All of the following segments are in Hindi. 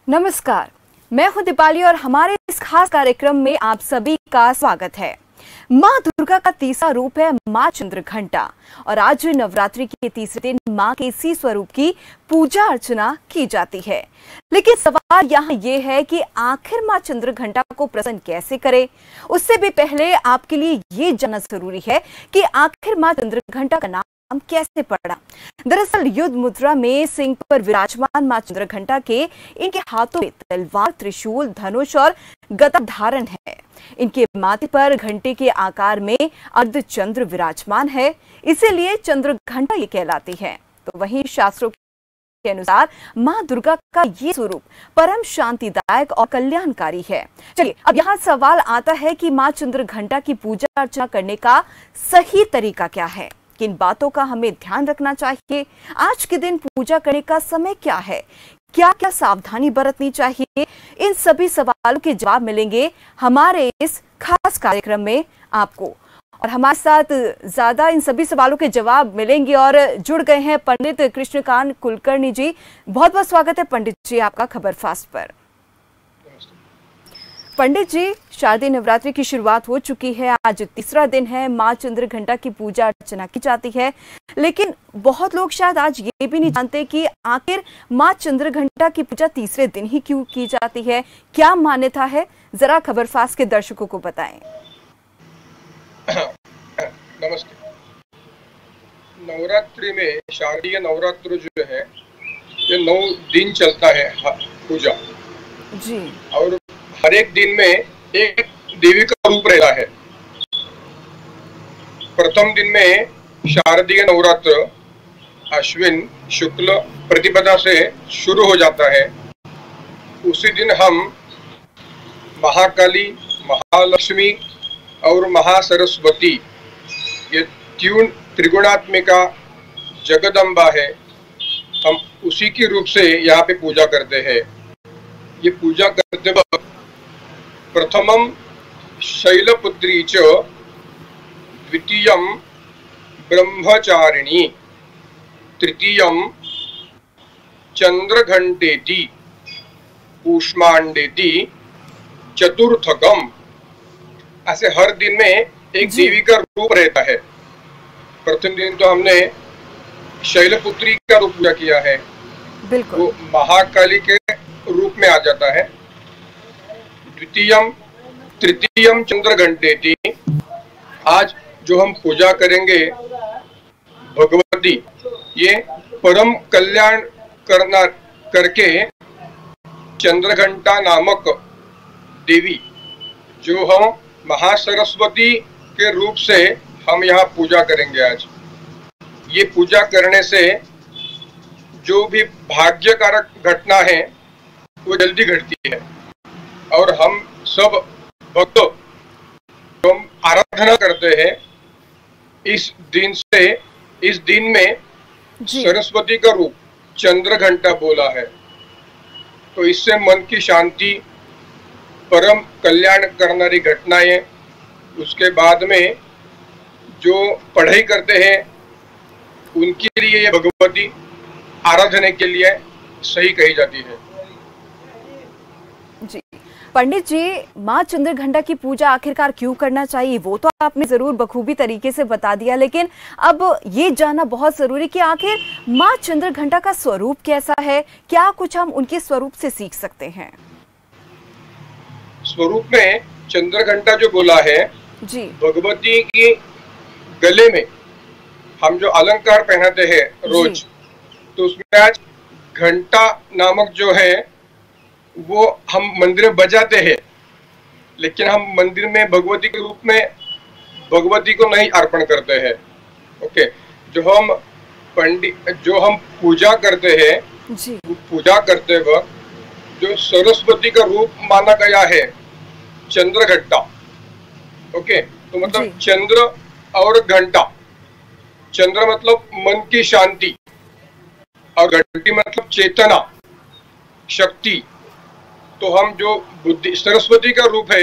नमस्कार, मैं हूं दीपाली और हमारे इस खास कार्यक्रम में आप सभी का स्वागत है। माँ दुर्गा का तीसरा रूप है माँ चंद्रघंटा और आज नवरात्रि के तीसरे दिन माँ के इसी स्वरूप की पूजा अर्चना की जाती है। लेकिन सवाल यहाँ ये है कि आखिर माँ चंद्रघंटा को प्रसन्न कैसे करें। उससे भी पहले आपके लिए ये जानना जरूरी है कि आखिर माँ चंद्रघंटा का नाम कैसे पड़ा। दरअसल युद्ध मुद्रा में सिंह पर विराजमान मां चंद्रघंटा के इनके हाथों में तलवार, त्रिशूल, धनुष और गदा धारण है। इनके माथे पर घंटे के आकार में अर्धचंद्र विराजमान है, इसीलिए चंद्रघंटा ये कहलाती है। तो वहीं शास्त्रों के अनुसार मां दुर्गा का ये स्वरूप परम शांतिदायक और कल्याणकारी है। चलिए अब यहाँ सवाल आता है कि मां चंद्रघंटा की पूजा अर्चना करने का सही तरीका क्या है, किन बातों का हमें ध्यान रखना चाहिए, आज के दिन पूजा करने का समय क्या है, क्या क्या सावधानी बरतनी चाहिए, इन सभी सवालों के जवाब मिलेंगे हमारे इस खास कार्यक्रम में आपको। और हमारे साथ ज्यादा इन सभी सवालों के जवाब मिलेंगे और जुड़ गए हैं पंडित कृष्णकांत कुलकर्णी जी। बहुत बहुत स्वागत है पंडित जी आपका खबर फास्ट पर। पंडित जी, शारदीय नवरात्रि की शुरुआत हो चुकी है, आज तीसरा दिन है, माँ चंद्रघंटा की पूजा अर्चना की जाती है। लेकिन बहुत लोग शायद आज ये भी नहीं जानते कि आखिर माँ चंद्रघंटा की पूजा तीसरे दिन ही क्यों की जाती है, क्या मान्यता है, जरा खबर फास्ट के दर्शकों को बताएं। नमस्ते। नवरात्रि में शारदीय नवरात्र जो है ये 9 दिन चलता है पूजा जी, और हर एक दिन में एक देवी का रूप रहता है। प्रथम दिन में शारदीय नवरात्र अश्विन शुक्ल प्रतिपदा से शुरू हो जाता है। उसी दिन हम महाकाली, महालक्ष्मी और महासरस्वती ये तीन त्रिगुणात्मिका जगदम्बा है, हम उसी के रूप से यहाँ पे पूजा करते हैं। ये पूजा करते वक्त प्रथमम शैलपुत्री च द्वितीयम ब्रह्मचारिणी तृतीयम चंद्रघंटेति कूष्मांडेति चतुर्थकम, ऐसे हर दिन में एक देवी का रूप रहता है। प्रथम दिन तो हमने शैलपुत्री का रूप पूजा किया है, बिल्कुल वो महाकाली के रूप में आ जाता है। द्वितीयम तृतीयम चंद्रघंटेति, आज जो हम पूजा करेंगे भगवती, ये परम कल्याण करना करके चंद्रघंटा नामक देवी जो हम महासरस्वती के रूप से हम यहाँ पूजा करेंगे। आज ये पूजा करने से जो भी भाग्यकारक घटना है वो जल्दी घटती है और हम सब भक्त जो हम आराधना करते हैं इस दिन में सरस्वती का रूप चंद्रघंटा बोला है, तो इससे मन की शांति, परम कल्याण करनारी घटनाएं, उसके बाद में जो पढ़ाई करते हैं उनके लिए ये भगवती आराधना के लिए सही कही जाती है। जी पंडित जी, माँ चंद्रघंटा की पूजा आखिरकार क्यों करना चाहिए वो तो आपने जरूर बखूबी तरीके से बता दिया, लेकिन अब ये जानना बहुत जरूरी कि आखिर माँ चंद्रघंटा का स्वरूप कैसा है, क्या कुछ हम उनके स्वरूप से सीख सकते हैं। स्वरूप में चंद्रघंटा जो बोला है जी, भगवती की गले में हम जो अलंकार पहनाते हैं रोज, तो उसमें आज घंटा नामक जो है वो हम मंदिर में बजाते हैं, लेकिन हम मंदिर में भगवती के रूप में भगवती को नहीं अर्पण करते हैं। ओके, जो हम पूजा करते हैं जी, पूजा करते वक्त जो सरस्वती का रूप माना गया है चंद्रघंटा। ओके, तो मतलब चंद्र और घंटा, चंद्र मतलब मन की शांति और घंटी मतलब चेतना, शक्ति। तो हम जो बुद्धि सरस्वती का रूप है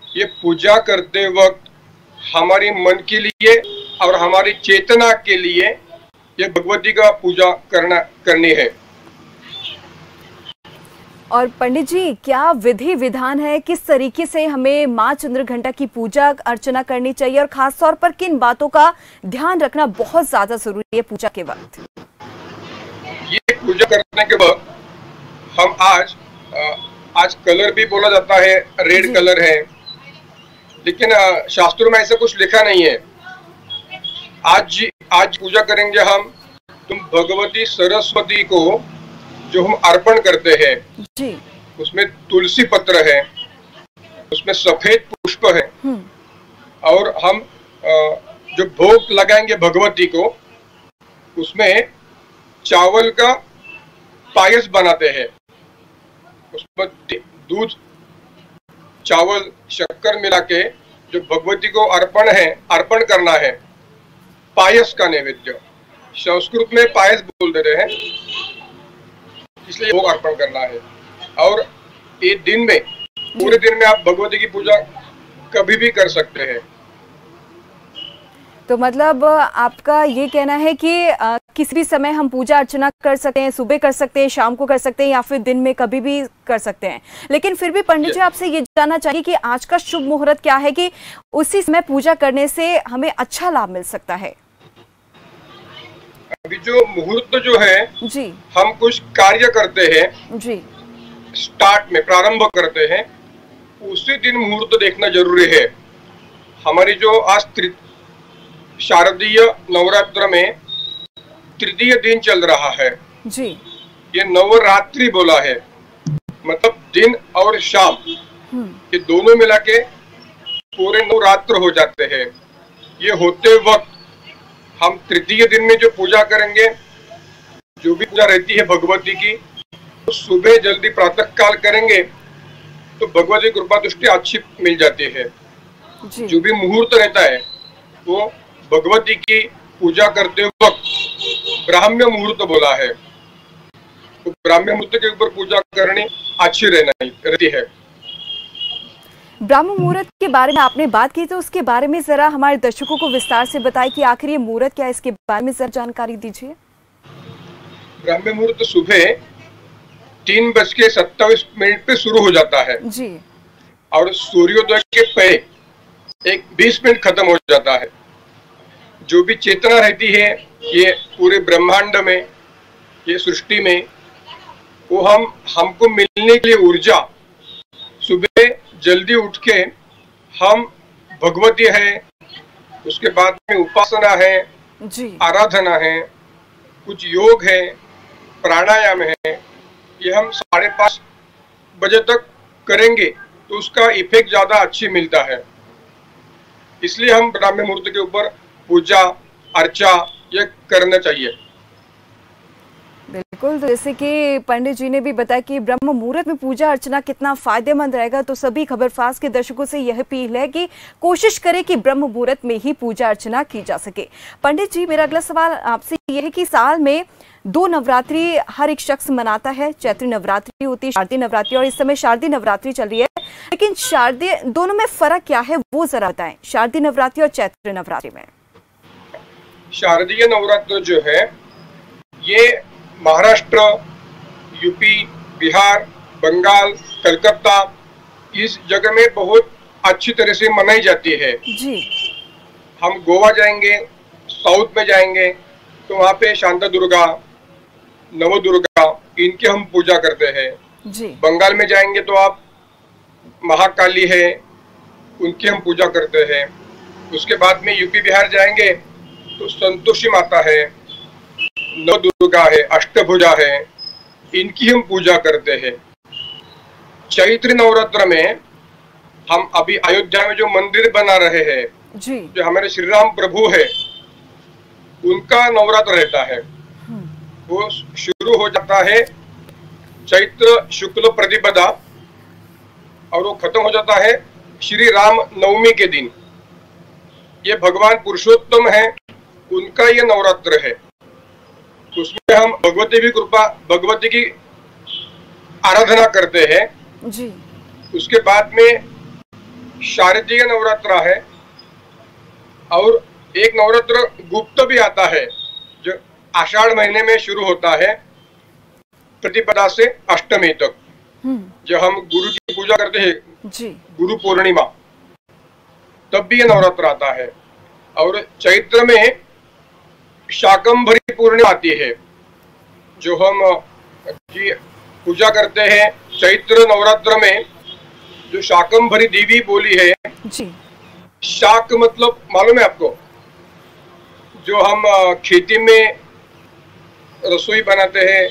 ये पूजा करते वक्त हमारी मन के लिए और हमारी चेतना के लिए ये भगवती का पूजा करनी है। और पंडित जी, क्या विधि विधान है, किस तरीके से हमें माँ चंद्रघंटा की पूजा अर्चना करनी चाहिए और खास तौर पर किन बातों का ध्यान रखना बहुत ज्यादा जरूरी है पूजा के वक्त? ये पूजा करने के बाद हम आज कलर भी बोला जाता है, रेड कलर है, लेकिन शास्त्रों में ऐसा कुछ लिखा नहीं है। आज पूजा करेंगे हम तुम भगवती सरस्वती को जो हम अर्पण करते हैं जी। उसमें तुलसी पत्र है, उसमें सफेद पुष्प है और हम जो भोग लगाएंगे भगवती को उसमें चावल का पायस बनाते हैं। उसमें दूध, चावल, शक्कर मिला के जो भगवती को अर्पण करना है, पायस का नैवेद्य। संस्कृत में पायस बोल देते हैं, इसलिए भोग अर्पण करना है। और ये पूरे दिन में आप भगवती की पूजा कभी भी कर सकते हैं। तो मतलब आपका ये कहना है कि किसी भी समय हम पूजा अर्चना कर सकते हैं, सुबह कर सकते हैं, शाम को कर सकते हैं या फिर दिन में कभी भी कर सकते हैं। लेकिन फिर भी पंडित जी आपसे ये जानना चाहिए कि आज का शुभ मुहूर्त क्या है कि उसी समय पूजा करने से हमें अच्छा लाभ मिल सकता है? अभी जो मुहूर्त जो है जी, हम कुछ कार्य करते हैं जी, स्टार्ट में प्रारंभ करते हैं, उसी दिन मुहूर्त देखना जरूरी है। हमारी जो आज शारदीय नवरात्र में तृतीय दिन चल रहा है जी, ये नवरात्रि बोला है, मतलब दिन और शाम ये दोनों मिला के पूरे नवरात्र हो जाते हैं। ये होते वक्त हम तृतीय दिन में जो पूजा करेंगे, जो भी पूजा रहती है भगवती की, तो सुबह जल्दी प्रातः काल करेंगे तो भगवती की कृपा दृष्टि अच्छी मिल जाती है जी। जो भी मुहूर्त रहता है वो भगवती की पूजा करते वक्त ब्राह्म्य मुहूर्त बोला है, तो ब्राह्म्य मुहूर्त के ऊपर पूजा करनी अच्छी रहती है। ब्राह्म मुहूर्त के बारे में आपने बात की, तो उसके बारे में जरा हमारे दर्शकों को विस्तार से बताएं कि आखिर ये मुहूर्त क्या है, इसके बारे में जरा जानकारी दीजिए। ब्राह्म मुहूर्त सुबह 3:27 पे शुरू हो जाता है जी, और सूर्योदय के पहले 20 मिनट खत्म हो जाता है। जो भी चेतना रहती है ये पूरे ब्रह्मांड में, ये सृष्टि में, वो हमको मिलने के लिए ऊर्जा, सुबह जल्दी उठ के हम भगवती है, उसके बाद में उपासना है जी, आराधना है, कुछ योग है, प्राणायाम है, ये हम 5:30 बजे तक करेंगे तो उसका इफेक्ट ज्यादा अच्छी मिलता है। इसलिए हम ब्राह्म मुहूर्त के ऊपर पूजा अर्चा ये करना चाहिए। बिल्कुल, तो जैसे कि पंडित जी ने भी बताया कि ब्रह्म मुहूर्त में पूजा अर्चना कितना फायदेमंद रहेगा, तो सभी खबरफाज के दर्शकों से यह अपील है कि कोशिश करें कि ब्रह्म मुहूर्त में ही पूजा अर्चना की जा सके। पंडित जी, मेरा अगला सवाल आपसे यह है कि साल में 2 नवरात्रि हर एक शख्स मनाता है, चैत्री नवरात्रि होती है, शारदीय नवरात्रि, और इस समय शारदीय नवरात्रि चल रही है। लेकिन शारदीय दोनों में फर्क क्या है वो जरा बताएं, शारदीय नवरात्रि और चैत्र नवरात्रि में। शारदीय नवरात्र जो है ये महाराष्ट्र, यूपी, बिहार, बंगाल, कलकत्ता, इस जगह में बहुत अच्छी तरह से मनाई जाती है जी। हम गोवा जाएंगे, साउथ में जाएंगे तो वहाँ पे शांता दुर्गा, नवदुर्गा, इनकी हम पूजा करते हैं जी। बंगाल में जाएंगे तो आप महाकाली है, उनकी हम पूजा करते हैं। उसके बाद में यूपी बिहार जाएंगे तो संतोषी माता है, नवदुर्गा है, अष्टभुजा है, इनकी हम पूजा करते हैं। चैत्र नवरात्र में हम अभी अयोध्या में जो मंदिर बना रहे हैं जी, जो हमारे श्री राम प्रभु है, उनका नवरात्र रहता है। वो शुरू हो जाता है चैत्र शुक्ल प्रतिपदा और वो खत्म हो जाता है श्री राम नवमी के दिन। ये भगवान पुरुषोत्तम है, उनका ये नवरात्र है। उसमें हम भगवती की आराधना करते हैं जी। उसके बाद में शारदीय नवरात्र है और एक नवरात्र गुप्त भी आता है जो आषाढ़ महीने में शुरू होता है, प्रतिपदा से अष्टमी तक। जब हम गुरु की पूजा करते हैं जी। गुरु पूर्णिमा, तब भी ये नवरात्र आता है। और चैत्र में शाकंभरी पूर्णिमा आती है, जो हम जी पूजा करते हैं चैत्र नवरात्र में। जो शाकंभरी देवी बोली है जी। शाक मतलब मालूम है आपको, जो हम खेती में रसोई बनाते हैं,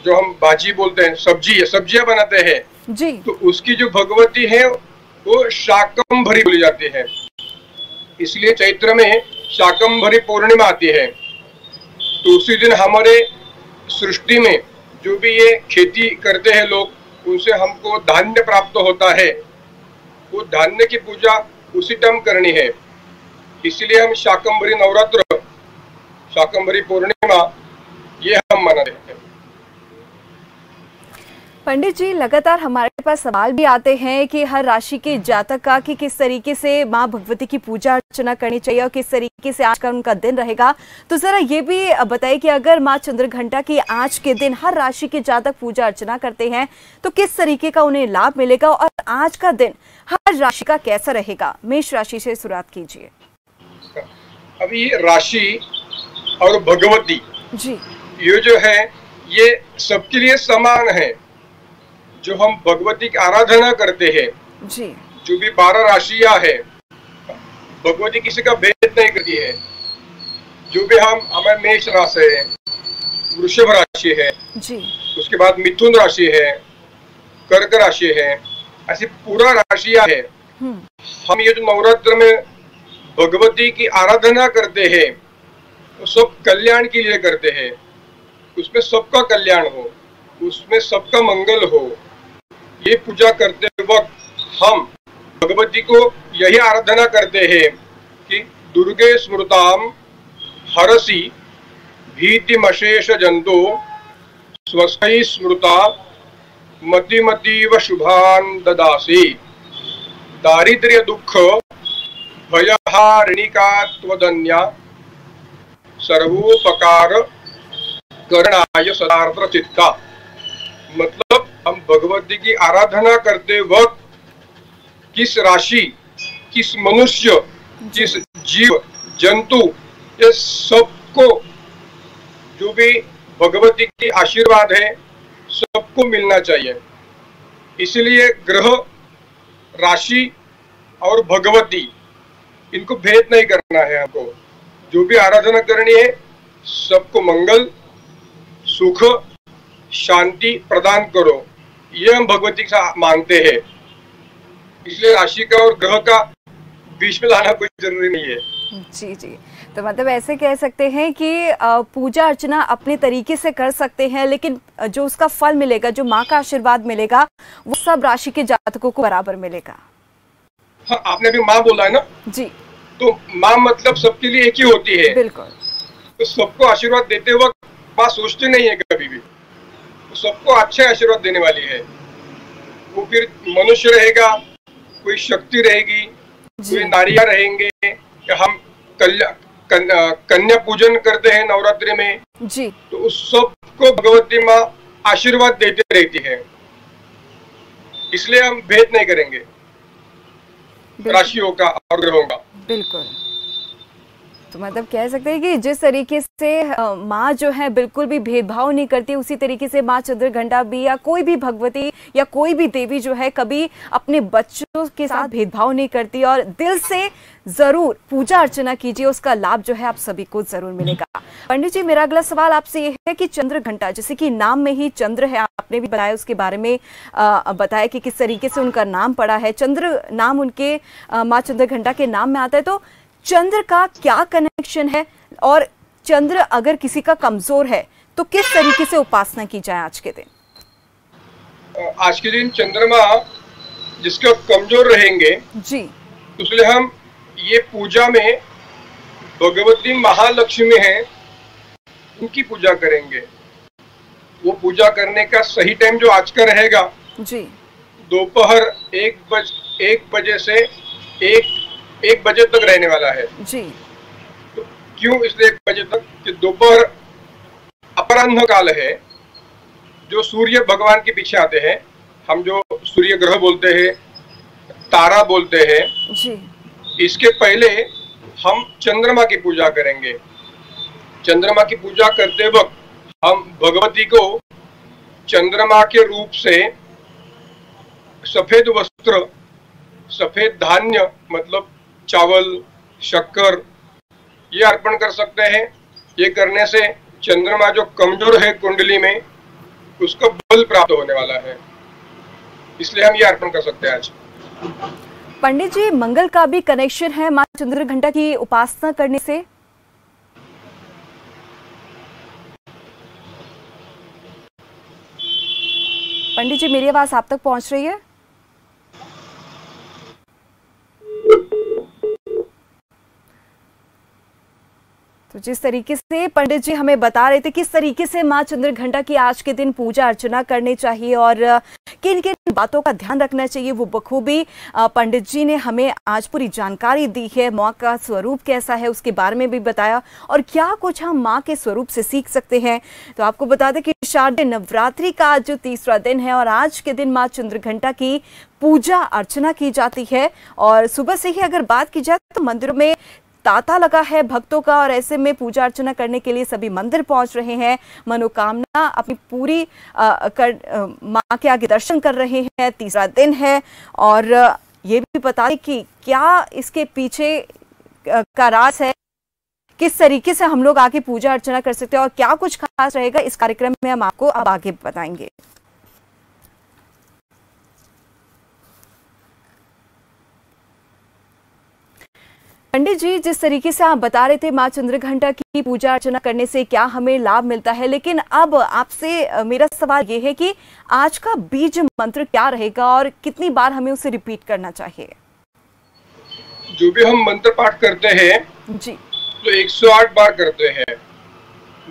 जो हम भाजी बोलते हैं, सब्जियां बनाते हैं जी। तो उसकी जो भगवती है वो शाकंभरी बोली जाती है। इसलिए चैत्र में शाकंभरी पूर्णिमा आती है। तो उसी दिन हमारे सृष्टि में जो भी ये खेती करते हैं लोग, उनसे हमको धान्य प्राप्त होता है। वो धान्य की पूजा उसी टाइम करनी है। इसलिए हम शाकंभरी नवरात्र, शाकंभरी पूर्णिमा ये हम मनाते हैं। पंडित जी, लगातार हमारे पास सवाल भी आते हैं कि हर राशि के जातक का कि किस तरीके से मां भगवती की पूजा अर्चना करनी चाहिए और किस तरीके से आज का उनका दिन रहेगा। तो जरा ये भी बताइए कि अगर मां चंद्रघंटा की आज के दिन हर राशि के जातक पूजा अर्चना करते हैं तो किस तरीके का उन्हें लाभ मिलेगा और आज का दिन हर राशि का कैसा रहेगा? मेष राशि से शुरुआत कीजिए। अभी राशि और भगवती जी, ये जो है ये सबके लिए समान है। जो हम भगवती की आराधना करते हैं जी, जो भी 12 राशियां है, भगवती किसी का भेद नहीं करती है। जो भी हमारे मेष राशि है, वृषभ राशि है जी, उसके बाद मिथुन राशि है, कर्क राशि है, ऐसी पूरा राशियां है। हम ये जो नवरात्र में भगवती की आराधना करते हैं वो सब कल्याण के लिए करते हैं। उसमें सबका कल्याण हो, उसमें सबका मंगल हो। ये पूजा करते वक्त हम भगवती को यही आराधना करते हैं कि दुर्गे स्मृताम हरसि भीतिमशेष जंतु स्वस्थै स्मृता मतिमतीव शुभान ददासी दारिद्र्य दुख भयहारिणिका त्वदन्या सर्वोपकार करणाय सदार्थ चित्ता। मतलब हम भगवती की आराधना करते वक्त किस राशि, किस मनुष्य, किस जीव जंतु, ये सबको जो भी भगवती की आशीर्वाद है सबको मिलना चाहिए। इसलिए ग्रह, राशि और भगवती इनको भेद नहीं करना है। हमको जो भी आराधना करनी है सबको मंगल, सुख, शांति प्रदान करो, ये हम भगवती से मांगते हैं। इसलिए राशि का और ग्रह का बीच में लाना कोई जरूरी नहीं है। जी जी, तो मतलब ऐसे कह सकते हैं कि पूजा अर्चना अपने तरीके से कर सकते हैं, लेकिन जो उसका फल मिलेगा, जो माँ का आशीर्वाद मिलेगा, वो सब राशि के जातकों को बराबर मिलेगा। हाँ, आपने भी माँ बोला है ना जी, तो माँ मतलब सबके लिए एक ही होती है। बिल्कुल। तो सबको आशीर्वाद देते वक्त माँ सोचती नहीं है कभी भी, तो सबको अच्छे आशीर्वाद देने वाली है। वो फिर मनुष्य रहेगा, कोई शक्ति रहेगी, कोई नारियां रहेंगे। हम कन्या पूजन करते हैं नवरात्रि में जी, तो उस सबको भगवती माँ आशीर्वाद देते रहती है। इसलिए हम भेद नहीं करेंगे राशियों का और ग्रहों का। बिल्कुल। तो मतलब कह सकते हैं कि जिस तरीके से माँ जो है बिल्कुल भी भेदभाव नहीं करती, उसी तरीके से माँ चंद्रघंटा भी या कोई भी भगवती या कोई भी देवी जो है कभी अपने बच्चों के साथ भेदभाव नहीं करती। और दिल से जरूर पूजा अर्चना कीजिए, उसका लाभ जो है आप सभी को जरूर मिलेगा। पंडित जी, मेरा अगला सवाल आपसे ये है कि चंद्रघंटा, जैसे कि नाम में ही चंद्र है, आपने भी बताया उसके बारे में, बताया कि किस तरीके से उनका नाम पड़ा है। चंद्र नाम उनके माँ चंद्रघंटा के नाम में आता है, तो चंद्र का क्या कनेक्शन है और चंद्र अगर किसी का कमजोर है तो किस तरीके से उपासना की जाए आज के दिन? आज के दिन चंद्रमा जिसके कमजोर रहेंगे जी, इसलिए हम ये पूजा में भगवती महालक्ष्मी है उनकी पूजा करेंगे। वो पूजा करने का सही टाइम जो आज का रहेगा जी, दोपहर 1 बजे से 1 बजे तक रहने वाला है जी। तो क्यों इसलिए 1 बजे तक कि दोपहर अपराह्न काल है, जो सूर्य भगवान के पीछे आते हैं, हम जो सूर्य ग्रह बोलते हैं, तारा बोलते हैं जी। इसके पहले हम चंद्रमा की पूजा करेंगे। चंद्रमा की पूजा करते वक्त हम भगवती को चंद्रमा के रूप से सफेद वस्त्र, सफेद धान्य मतलब चावल, शक्कर ये अर्पण कर सकते हैं। ये करने से चंद्रमा जो कमजोर है कुंडली में उसको बल प्राप्त होने वाला है, इसलिए हम ये अर्पण कर सकते हैं आज। पंडित जी, मंगल का भी कनेक्शन है मां चंद्रघंटा की उपासना करने से? पंडित जी, मेरी आवाज आप तक पहुंच रही है? तो जिस तरीके से पंडित जी हमें बता रहे थे किस तरीके से मां चंद्रघंटा की आज के दिन पूजा अर्चना करनी चाहिए और किन किन बातों का ध्यान रखना चाहिए, वो बखूबी पंडित जी ने हमें आज पूरी जानकारी दी है। मां का स्वरूप कैसा है उसके बारे में भी बताया और क्या कुछ हम मां के स्वरूप से सीख सकते हैं। तो आपको बता दें कि शारदीय नवरात्रि का आज जो तीसरा दिन है और आज के दिन मां चंद्रघंटा की पूजा अर्चना की जाती है। और सुबह से ही अगर बात की जाए तो मंदिरों में तांता लगा है भक्तों का और ऐसे में पूजा अर्चना करने के लिए सभी मंदिर पहुंच रहे हैं, मनोकामना अपनी पूरी मां के आगे दर्शन कर रहे हैं। तीसरा दिन है और ये भी बता दें कि क्या इसके पीछे का राज है, किस तरीके से हम लोग आगे पूजा अर्चना कर सकते हैं और क्या कुछ खास रहेगा इस कार्यक्रम में हम आपको अब आगे बताएंगे। पंडित जी, जिस तरीके से आप बता रहे थे मां चंद्रघंटा की पूजा अर्चना करने से क्या हमें लाभ मिलता है, लेकिन अब आपसे मेरा सवाल ये है कि आज का बीज मंत्र क्या रहेगा और कितनी बार हमें उसे रिपीट करना चाहिए? जो भी हम मंत्र पाठ करते हैं जी, तो 108 बार करते हैं।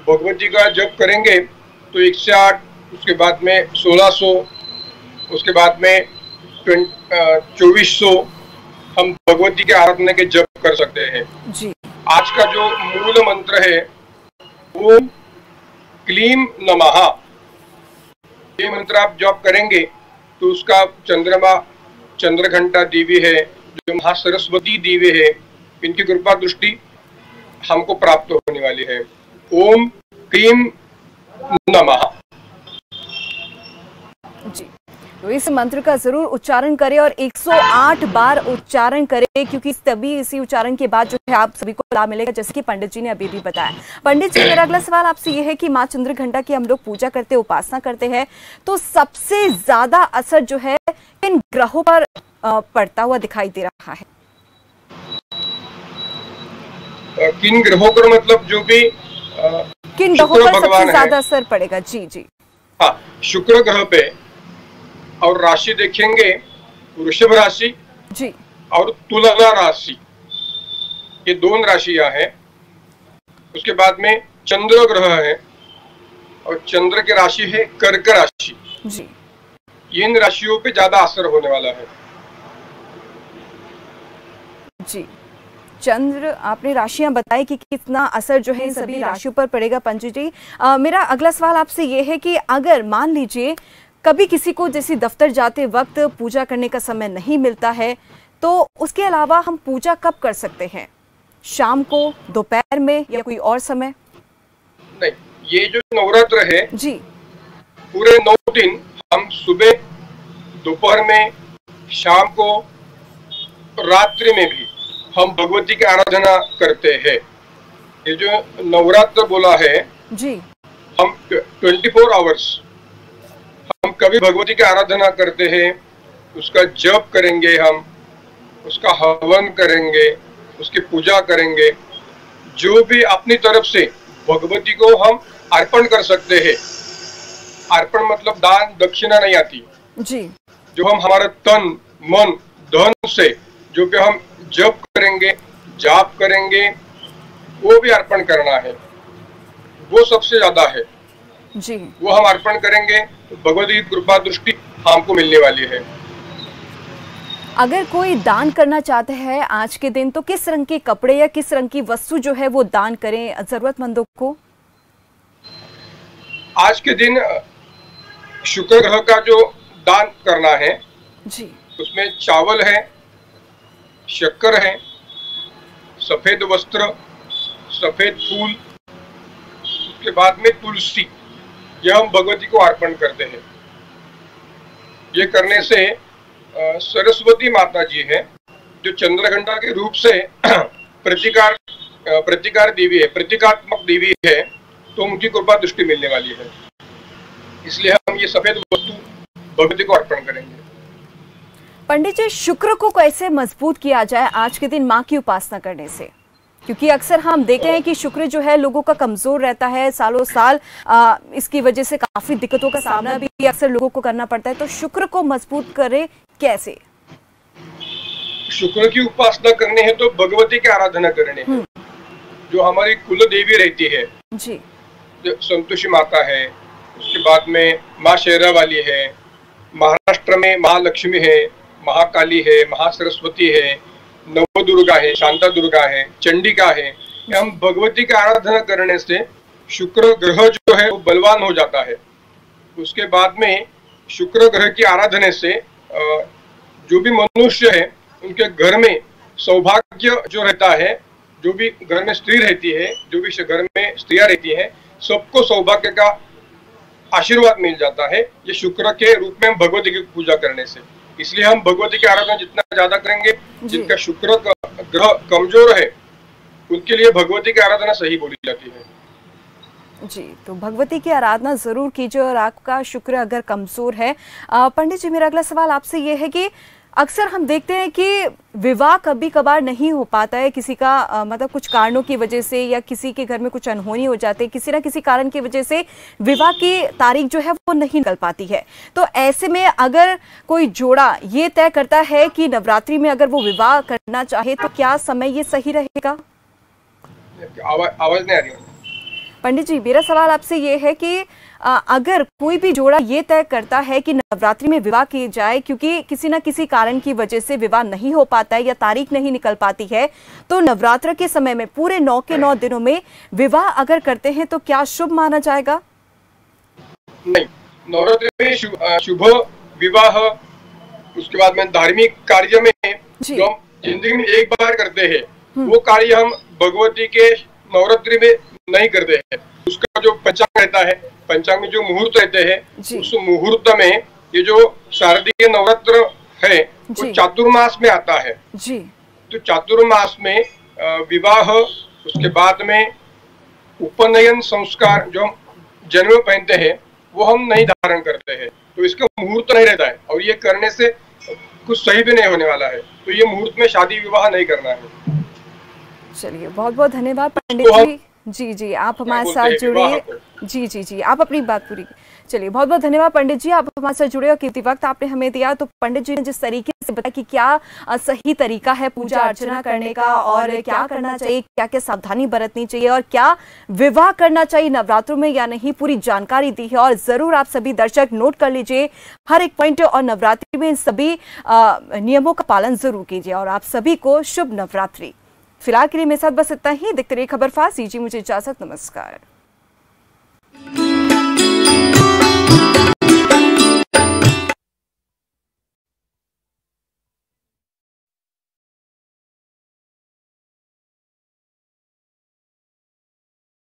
भगवती का जप करेंगे तो 108, उसके बाद में 1600, उसके बाद में 2400 हम भगवती के आराधना के जप कर सकते हैं जी। आज का जो मूल मंत्र है ओम क्लीम नमः, ये मंत्र आप जप करेंगे तो उसका चंद्रमा चंद्रघंटा देवी है जो महासरस्वती देवी है, इनकी कृपा दृष्टि हमको प्राप्त होने वाली है। ओम क्लीम नमः जी, तो इस मंत्र का जरूर उच्चारण करें और 108 बार उच्चारण करें क्योंकि तभी इसी उच्चारण के बाद जो है आप सभी को लाभ मिलेगा, जैसे कि पंडित जी ने अभी भी बताया। पंडित जी, मेरा अगला सवाल आपसे ये है कि मां चंद्रघंटा की हम लोग पूजा करते उपासना करते हैं तो सबसे ज्यादा असर जो है किन ग्रहों पर पड़ता हुआ दिखाई दे रहा है? किन ग्रहों पर मतलब जो भी किन ग्रहों पर सबसे ज्यादा असर पड़ेगा? जी जी। हाँ, शुक्र ग्रह पे और राशि देखेंगे वृषभ राशि जी और तुला राशि, ये दोनों राशियां हैं। उसके बाद में चंद्र ग्रह है और चंद्र की राशि है कर्क राशि जी। इन राशियों पे ज्यादा असर होने वाला है जी। चंद्र, आपने राशियां बताई कि कितना असर जो है इन सभी राशियों पर पड़ेगा। पंडित जी, मेरा अगला सवाल आपसे ये है कि अगर मान लीजिए कभी किसी को जैसे दफ्तर जाते वक्त पूजा करने का समय नहीं मिलता है तो उसके अलावा हम पूजा कब कर सकते हैं? शाम को, दोपहर में या कोई और समय? नहीं, ये जो नवरात्र है जी, पूरे 9 दिन हम सुबह, दोपहर में, शाम को, रात्रि में भी हम भगवती की आराधना करते हैं। ये जो नवरात्र बोला है जी, हम 24 आवर्स हम कभी भगवती की आराधना करते हैं, उसका जप करेंगे, हम उसका हवन करेंगे, उसकी पूजा करेंगे। जो भी अपनी तरफ से भगवती को हम अर्पण कर सकते हैं, अर्पण मतलब दान दक्षिणा नहीं आती जी। जो हम हमारा तन मन धन से जो भी हम जप करेंगे, जाप करेंगे, वो भी अर्पण करना है, वो सबसे ज्यादा है जी। वो हम अर्पण करेंगे तो भगवती की कृपा दृष्टि हमको मिलने वाली है। अगर कोई दान करना चाहते हैं आज के दिन तो किस रंग के कपड़े या किस रंग की वस्तु जो है वो दान करें जरूरतमंदों को? आज के दिन शुक्र ग्रह का जो दान करना है जी, उसमें चावल है, शक्कर है, सफेद वस्त्र, सफेद फूल, उसके बाद में तुलसी, यह हम भगवती को अर्पण करते हैं। ये करने से सरस्वती माता जी है जो चंद्रघंटा के रूप से प्रतिकार देवी है, प्रतीकात्मक देवी है, तो उनकी कृपा दृष्टि मिलने वाली है। इसलिए हम ये सफेद वस्तु भगवती को अर्पण करेंगे। पंडित जी, शुक्र को कैसे मजबूत किया जाए आज के दिन माँ की उपासना करने से? क्योंकि अक्सर हम देखते हैं कि शुक्र जो है लोगों का कमजोर रहता है, सालों साल इसकी वजह से काफी दिक्कतों का सामना भी अक्सर लोगों को करना पड़ता है। तो शुक्र को मजबूत करे कैसे? शुक्र की उपासना करनी है तो भगवती की आराधना करनी है। जो हमारी कुल देवी रहती है जी, जो संतोषी माता है, उसके बाद में माँ शेरा वाली है, महाराष्ट्र में महालक्ष्मी है, महाकाली है, महासरस्वती है, नवदुर्गा है, शांता दुर्गा है, चंडिका है। हम भगवती की आराधना करने से शुक्र ग्रह जो है वो बलवान हो जाता है। उसके बाद में शुक्र ग्रह की आराधना से जो भी मनुष्य है उनके घर में सौभाग्य जो रहता है, जो भी घर में स्त्री रहती है, जो भी घर में स्त्रियां रहती हैं, सबको सौभाग्य का आशीर्वाद मिल जाता है ये शुक्र के रूप में हम भगवती की पूजा करने से। इसलिए हम भगवती की आराधना जितना ज्यादा करेंगे, जिनका शुक्र ग्रह कमजोर है उनके लिए भगवती की आराधना सही बोली जाती है। जी, तो भगवती की आराधना जरूर कीजिए। और आपका शुक्र अगर कमजोर है, पंडित जी, मेरा अगला सवाल आपसे ये है कि अक्सर हम देखते हैं कि विवाह कभी कभार नहीं हो पाता है किसी का, मतलब कुछ कारणों की वजह से, या किसी के घर में कुछ अनहोनी हो जाती है, किसी ना किसी कारण की वजह से विवाह की तारीख जो है वो नहीं निकल पाती है। तो ऐसे में अगर कोई जोड़ा ये तय करता है कि नवरात्रि में अगर वो विवाह करना चाहे तो क्या समय ये सही रहेगा? आवाज नहीं आ रही। पंडित जी, मेरा सवाल आपसे ये है कि अगर कोई भी जोड़ा ये तय करता है कि नवरात्रि में विवाह किया जाए, क्योंकि किसी न किसी कारण की वजह से विवाह नहीं हो पाता है या तारीख नहीं निकल पाती है, तो नवरात्र के समय में पूरे 9 के 9 दिनों में विवाह अगर करते हैं तो क्या शुभ माना जाएगा? नहीं, नवरात्रि में शुभ विवाह, उसके बाद में धार्मिक कार्य में जो हम जिंदगी में एक बार करते हैं वो कार्य हम भगवती के नवरात्रि में नहीं करते हैं। उसका जो पंचांग रहता है, पंचांग में जो मुहूर्त रहते हैं, उस मुहूर्त में ये जो शारदीय नवरात्र है वो चातुर्मास में आता है जी। तो चातुर्मास में विवाह, उसके बाद में उपनयन संस्कार जो हम जन्म पहनते हैं वो हम नहीं धारण करते हैं, तो इसका मुहूर्त नहीं रहता है और ये करने से कुछ सही भी नहीं होने वाला है। तो ये मुहूर्त में शादी विवाह नहीं करना है। चलिए, बहुत बहुत धन्यवाद पंडित जी। जी, आप हमारे साथ जुड़े। जी, आप अपनी बात पूरी। चलिए, बहुत बहुत धन्यवाद पंडित जी, आप हमारे साथ जुड़े और कीमती वक्त आपने हमें दिया। तो पंडित जी ने जिस तरीके से बताया कि क्या सही तरीका है पूजा अर्चना करने का, और क्या करना चाहिए, क्या क्या सावधानी बरतनी चाहिए, और क्या विवाह करना चाहिए नवरात्रों में या नहीं, पूरी जानकारी दी है। और जरूर आप सभी दर्शक नोट कर लीजिए हर एक पॉइंट, और नवरात्रि में इन सभी नियमों का पालन जरूर कीजिए। और आप सभी को शुभ नवरात्रि। फिलहाल के लिए मेरे साथ बस इतना ही। देखते रहिए खबर फास्ट। दीजिए मुझे इजाजत। नमस्कार।